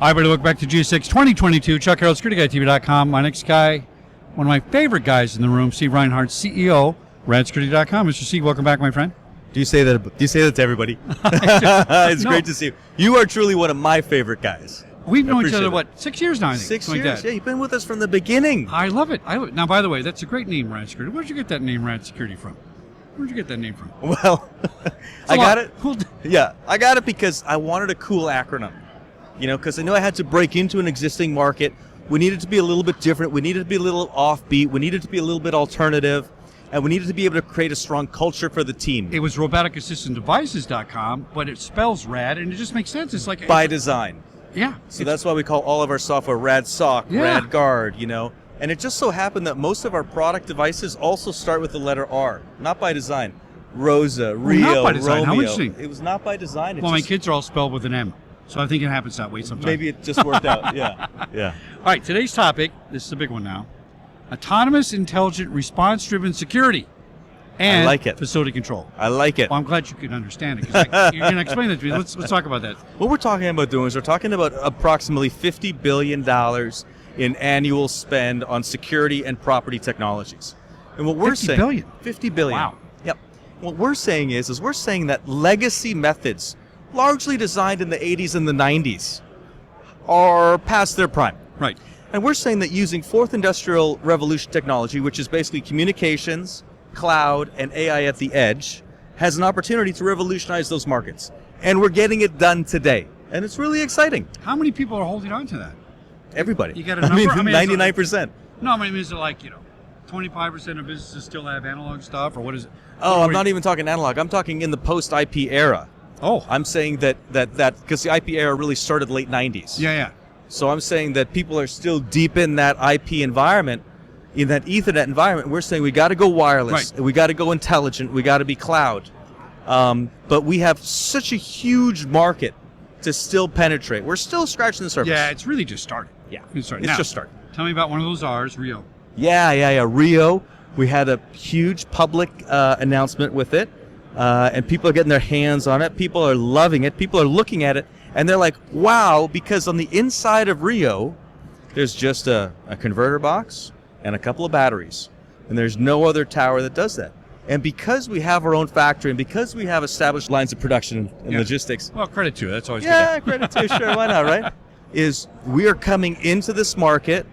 All right, everybody, look back to GSX 2022, Chuck Harold, SecurityGuyTV.com. My next guy, one of my favorite guys in the room, Steve Reinharz, CEO, RadSecurity.com. Mr. Steve, welcome back, my friend. Do you say that to everybody? It's great to see you. You are truly one of my favorite guys. We've known each other, 6 years now, I think? 6 years, like yeah. You've been with us from the beginning. I love it. Now, by the way, that's a great name, Rad Security. Where'd you get that name, Rad Security, from? Where'd you get that name from? Well, I got it. Yeah, I got it because I wanted a cool acronym. You know, because I knew I had to break into an existing market. We needed to be a little bit different. We needed to be a little offbeat. We needed to be a little bit alternative. And we needed to be able to create a strong culture for the team. It was roboticassistantdevices.com, but it spells rad, and it just makes sense. It's like by design. Yeah. So that's why we call all of our software Rad Sock, Rad Guard, you know. And it just so happened that most of our product devices also start with the letter R. Not by design. Rosa, Rio, not by design. Romeo. How interesting. It was not by design. Well, my kids are all spelled with an M, so I think it happens that way sometimes. Maybe it just worked out. Yeah. All right, today's topic, this is a big one now, autonomous, intelligent, response-driven security and I like it. Facility control. I like it. Well, I'm glad you can understand it, because you're going to explain that to me. Let's talk about that. What we're talking about doing is we're talking about approximately $50 billion in annual spend on security and property technologies. And what we're saying... $50 billion. Wow. Yep. What we're saying is we're saying that legacy methods, largely designed in the 80s and the 90s, are past their prime. Right. And we're saying that using fourth industrial revolution technology, which is basically communications, cloud, and AI at the edge, has an opportunity to revolutionize those markets. And we're getting it done today. And it's really exciting. How many people are holding on to that? Everybody. You got a number? I mean 99%. No, I mean, is it like, 25% of businesses still have analog stuff, or what is it? Oh, I'm not even talking analog. I'm talking in the post-IP era. Oh. I'm saying that because the IP era really started late 90s. Yeah. So I'm saying that people are still deep in that IP environment, in that Ethernet environment. We're saying we got to go wireless, right. We got to go intelligent, we got to be cloud. But we have such a huge market to still penetrate. We're still scratching the surface. Yeah, it's really just started. Yeah, it's just started. Tell me about one of those R's, Rio. Yeah. Rio. We had a huge public announcement with it, and people are getting their hands on it. People are loving it. People are looking at it, and they're like, wow, because on the inside of Rio, there's just a converter box and a couple of batteries, and there's no other tower that does that. And because we have our own factory, and because we have established lines of production and logistics. Well, credit to it. That's always good. Credit to it. Sure, why not, right? Is we are coming into this market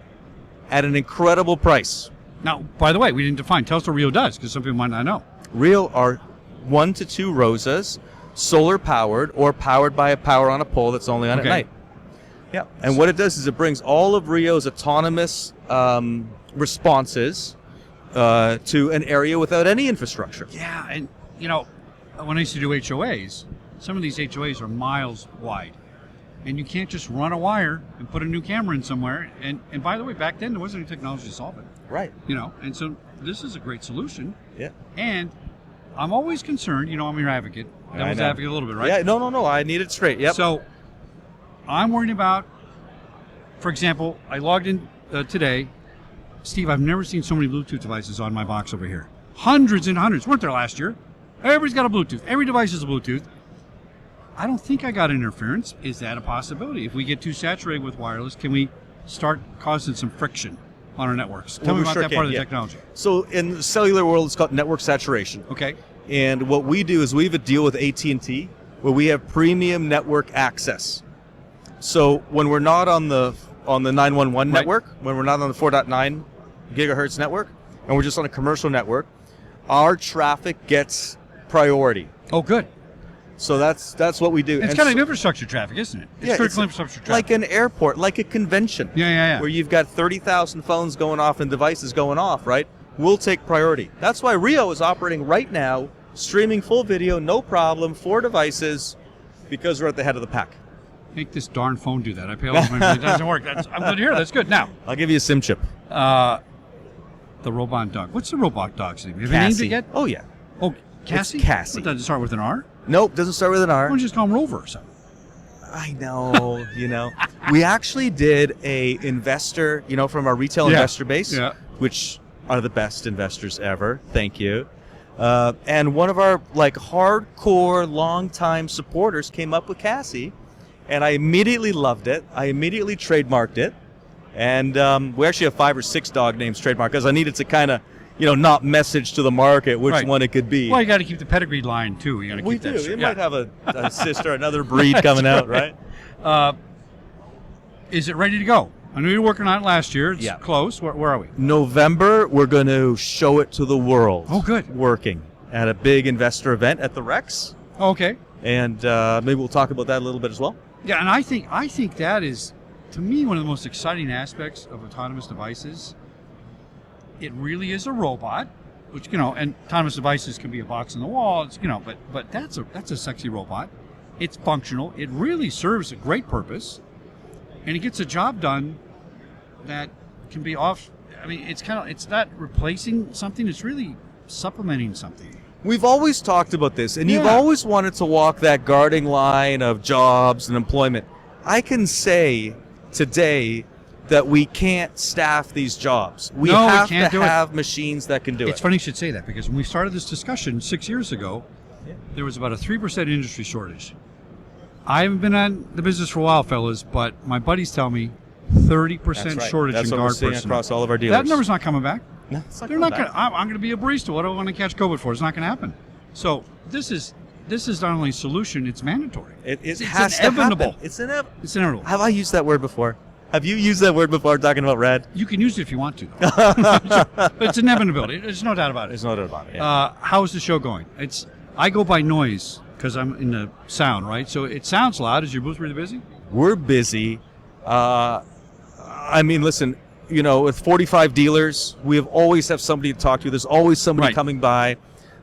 at an incredible price. Now, by the way, we didn't define. Tell us what Rio does, because some people might not know. Rio are 1 to 2 Rosas, solar powered or powered by a power on a pole that's only on at night. Yeah, and what it does is it brings all of Rio's autonomous responses to an area without any infrastructure. Yeah, and when I used to do HOAs, some of these HOAs are miles wide. And you can't just run a wire and put a new camera in somewhere. And by the way, back then there wasn't any technology to solve it. Right. And so this is a great solution. Yeah. And I'm always concerned, I'm your advocate. Devil's advocate a little bit, right? Yeah, no, I need it straight. Yep. So I'm worried about, for example, I logged in today. Steve, I've never seen so many Bluetooth devices on my box over here. Hundreds and hundreds. Weren't there last year? Everybody's got a Bluetooth. Every device is a Bluetooth. I don't think I got interference. Is that a possibility? If we get too saturated with wireless, can we start causing some friction on our networks? Tell me about that part of the technology. So in the cellular world, it's called network saturation. Okay. And what we do is we have a deal with AT&T where we have premium network access. So when we're not on the 911 network, when we're not on the 4.9 gigahertz network, and we're just on a commercial network, our traffic gets priority. Oh, good. So that's what we do. It's kind of infrastructure traffic, isn't it? It's critical infrastructure traffic. Like an airport, like a convention. Yeah. Where you've got 30,000 phones going off and devices going off, right? We'll take priority. That's why Rio is operating right now, streaming full video, no problem, 4 devices, because we're at the head of the pack. Make this darn phone do that. I pay all the money. It doesn't work. I'm good to hear. That's good. Now, I'll give you a SIM chip. The robot dog. What's the robot dog's name? Have you named it yet? Oh, yeah. Oh, Cassie? It's Cassie. What, does it start with an R? Nope, doesn't start with an R. Why don't you just call him Rover or something? I know, We actually did a investor, from our retail investor base, which are the best investors ever. Thank you. And one of our hardcore, long-time supporters came up with Cassie, and I immediately loved it. I immediately trademarked it, and we actually have 5 or 6 dog names trademarked because I needed to kind of, not message to the market which Right. one it could be. Well, you got to keep the pedigree line too. You got to keep We that do. straight. It might have a sister, another breed coming out, right? Is it ready to go? I know you were working on it last year. It's Yeah. close. Where are we? November, we're going to show it to the world. Oh, good. Working at a big investor event at the Rex, Oh, okay. and maybe we'll talk about that a little bit as well. Yeah, and I think that is, to me, one of the most exciting aspects of autonomous devices. It really is a robot, which and autonomous devices can be a box on the wall. It's but that's a sexy robot. It's functional. It really serves a great purpose, and it gets a job done that can be off. I mean, it's not replacing something. It's really supplementing something. We've always talked about this, and you've Yeah. always wanted to walk that guarding line of jobs and employment. I can say today that we can't staff these jobs. We No, we have can't to do it. have machines that can do It's it. funny you should say that, because when we started this discussion 6 years ago, there was about a 3% industry shortage. I haven't been on the business for a while, fellas, but my buddies tell me 30% That's right. shortage That's in what we're guard seeing personnel. across all of our dealers. That number's not coming back. No, it's They're not coming going. back. I'm going to be a barista. What do I want to catch COVID for? It's not going to happen. So this is not only a solution; it's mandatory. It it's has inevitable. to happen. It's inevitable. It's inevitable. Have I used that word before? Have you used that word before talking about red? You can use it if you want to, though. But it's an inevitability. There's no doubt about it. There's no doubt about it. Yeah. How's the show going? I go by noise because I'm in the sound, right? So it sounds loud. Is your booth really busy? We're busy. I mean, listen, with 45 dealers, we always have somebody to talk to. There's always somebody Right. coming by.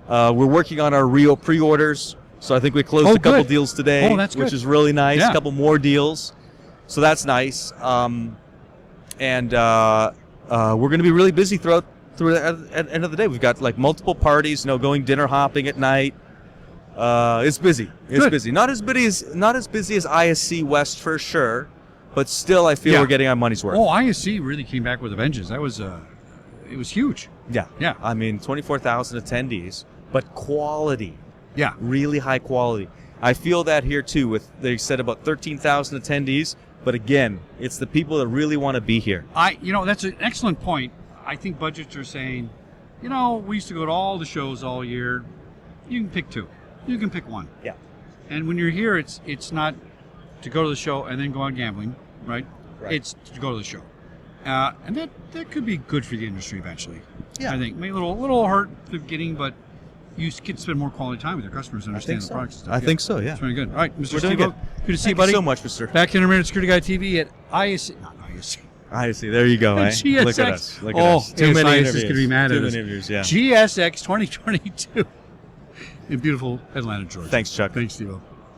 We're working on our Rio pre-orders. So I think we closed Oh, a couple good. deals today, Oh, that's which good. is really nice. Yeah. A couple more deals. So that's nice. And we're going to be really busy through the end of the day. We've got like multiple parties, going dinner hopping at night. It's busy. It's Good. busy. Not as busy as ISC West for sure, but still I feel Yeah. we're getting our money's worth. Oh, ISC really came back with a vengeance. That was it was huge. Yeah. Yeah. I mean, 24,000 attendees, but quality, Yeah. really high quality. I feel that here too. They said about 13,000 attendees, but again, it's the people that really want to be here. That's an excellent point. I think budgets are saying, we used to go to all the shows all year. You can pick 2. You can pick 1. Yeah. And when you're here, it's not to go to the show and then go on gambling, right? Right. It's to go to the show, and that could be good for the industry eventually. Yeah. I think maybe a little hurt at the beginning, but you can spend more quality time with your customers and understand the products and stuff. I think so, yeah. It's very good. All right, Mr. We're doing Steve-O, good to see you, Thank buddy. you so much, Mr. Back in a minute, Security Guy TV at ISC, not ISC. I see. There you go, eh? GSX. Look at us. Look at Oh, us. Too many ASIS interviews. is going to be mad Too at many us. interviews, yeah. GSX 2022 in beautiful Atlanta, Georgia. Thanks, Chuck. Thanks, Steve-O.